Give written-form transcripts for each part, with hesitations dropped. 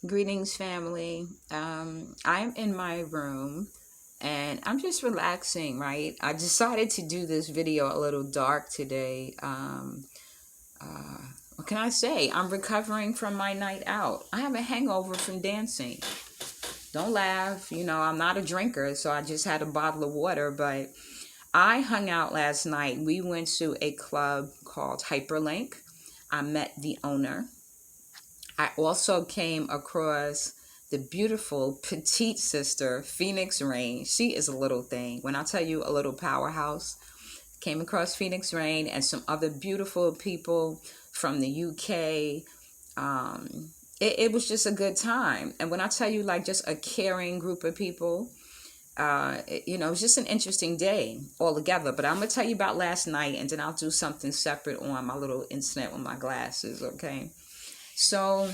Greetings, family. I'm in my room and I'm just relaxing, right? I decided to do this video a little dark today. Uh, what can I say? I'm recovering from my night out. I have a hangover from dancing. Don't laugh. I'm not a drinker, so I just had a bottle of water, but I hung out last night. We went to a club called HYPOLINK. I met the owner. I also came across the beautiful petite sister, Phoenix Rain. She is a little thing. When I tell you a little powerhouse, came across Phoenix Rain and some other beautiful people from the UK. It was just a good time. And when I tell you, like, just a caring group of people, it was just an interesting day altogether. But I'm going to tell you about last night, and then I'll do something separate on my little incident with my glasses, okay? So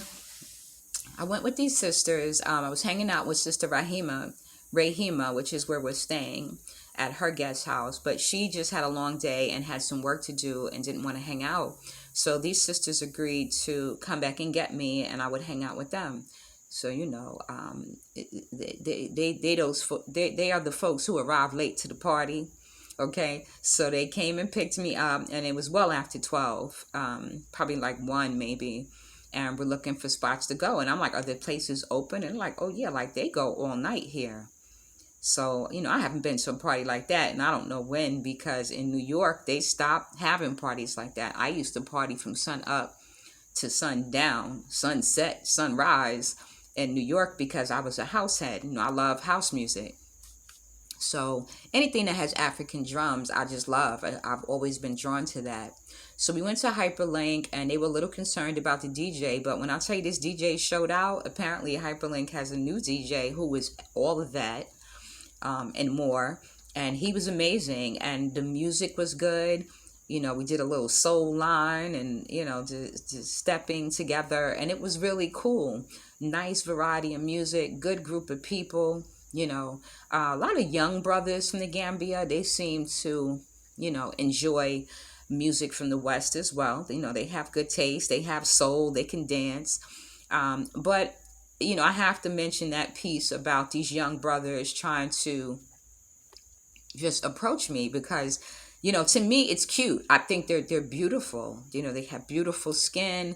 I went with these sisters. I was hanging out with Sister Rahima, which is where we're staying at her guest house. But she just had a long day and had some work to do and didn't want to hang out. So these sisters agreed to come back and get me, and I would hang out with them. So they are the folks who arrived late to the party. Okay, so they came and picked me up, and it was well after 12, probably like 1 maybe, and we're looking for spots to go. And I'm like, are the places open? And like, oh yeah, like they go all night here. So, I haven't been to a party like that, and I don't know when, because in New York, they stopped having parties like that. I used to party from sun up to sundown, sunset, sunrise in New York because I was a house head. I love house music. So anything that has African drums, I just love. I've always been drawn to that. So we went to HYPOLINK, and they were a little concerned about the DJ. But when I tell you this DJ showed out, apparently HYPOLINK has a new DJ who was all of that and more. And he was amazing. And the music was good. We did a little soul line and, just stepping together. And it was really cool. Nice variety of music, good group of people. A lot of young brothers from the Gambia. They seem to, enjoy music from the West as well. They have good taste. They have soul. They can dance. But I have to mention that piece about these young brothers trying to just approach me because, to me, it's cute. I think they're beautiful. They have beautiful skin.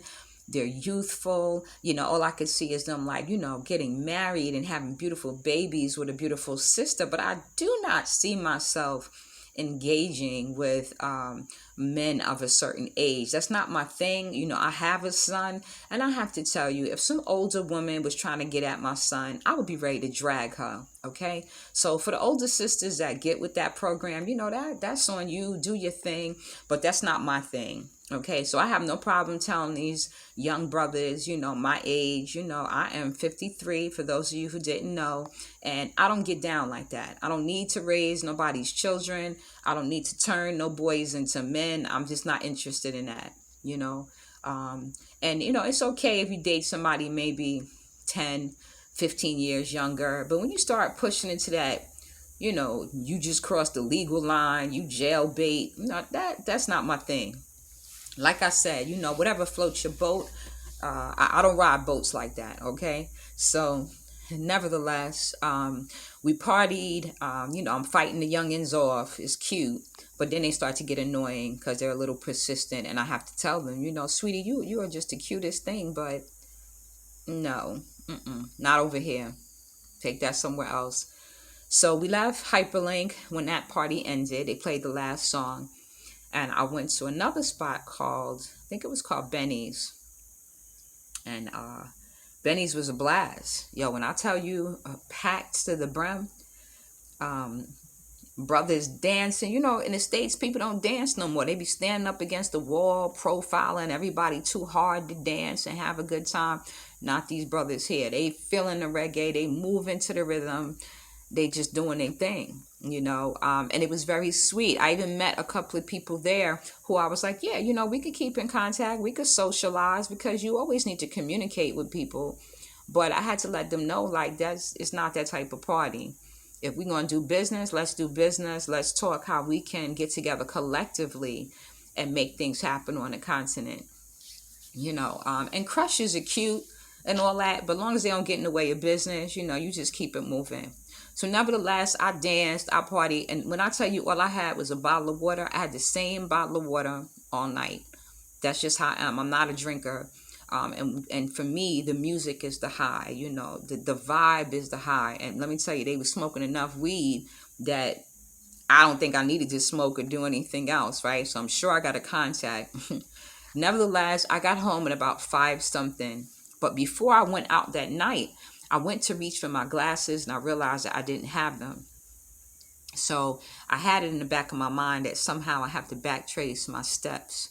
They're youthful. All I could see is them like, getting married and having beautiful babies with a beautiful sister. But I do not see myself engaging with men of a certain age. That's not my thing. I have a son, and I have to tell you, if some older woman was trying to get at my son, I would be ready to drag her. Okay, so for the older sisters that get with that program, that's on you. Do your thing, but that's not my thing. Okay, so I have no problem telling these young brothers, my age. I am 53, for those of you who didn't know, and I don't get down like that. I don't need to raise nobody's children. I don't need to turn no boys into men. I'm just not interested in that, and, it's okay if you date somebody maybe 10, 15 years younger, but when you start pushing into that, you just crossed the legal line, you jailbait, that's not my thing. Like I said, whatever floats your boat. I don't ride boats like that, okay? So, nevertheless, we partied. I'm fighting the youngins off. It's cute. But then they start to get annoying because they're a little persistent. And I have to tell them, sweetie, you are just the cutest thing. But no, not over here. Take that somewhere else. So we left HYPOLINK when that party ended. They played the last song. And I went to another spot called, I think it was called BINNYS. And BINNYS was a blast. Yo, when I tell you, packed to the brim, brothers dancing. In the States, people don't dance no more. They be standing up against the wall, profiling everybody too hard to dance and have a good time. Not these brothers here. They feeling the reggae. They moving to the rhythm. They just doing their thing, and it was very sweet. I even met a couple of people there who I was like, yeah, we could keep in contact. We could socialize because you always need to communicate with people. But I had to let them know, like, it's not that type of party. If we're going to do business, let's do business. Let's talk how we can get together collectively and make things happen on the continent. And crushes are cute. and all that. But as long as they don't get in the way of business, you know, you just keep it moving. So nevertheless, I danced, I partied, and when I tell you all I had was a bottle of water, I had the same bottle of water all night. That's just how I am. I'm not a drinker. And for me, the music is the high, you know, the vibe is the high. And let me tell you, they were smoking enough weed that I don't think I needed to smoke or do anything else, right? So I'm sure I got a contact. Nevertheless, I got home at about 5 something. But before I went out that night, I went to reach for my glasses and I realized that I didn't have them. So I had it in the back of my mind that somehow I have to backtrace my steps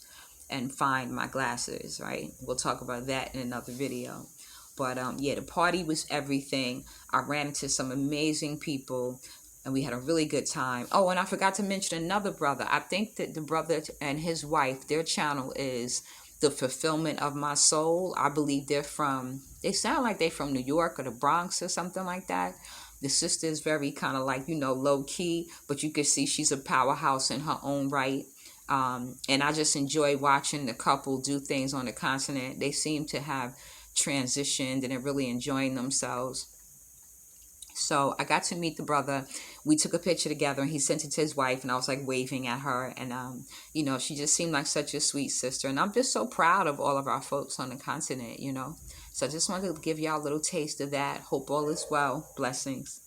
and find my glasses, right? We'll talk about that in another video. But yeah, the party was everything. I ran into some amazing people and we had a really good time. Oh, and I forgot to mention another brother. I think that the brother and his wife, their channel is The Fulfillment of My Soul. I believe they sound like they're from New York or the Bronx or something like that. The sister is very kind of like, you know, low key, but you can see she's a powerhouse in her own right. And I just enjoy watching the couple do things on the continent. They seem to have transitioned and are really enjoying themselves. So I got to meet the brother. We took a picture together and he sent it to his wife and I was like waving at her. And, you know, she just seemed like such a sweet sister. And I'm just so proud of all of our folks on the continent, you know. So I just wanted to give y'all a little taste of that. Hope all is well. Blessings.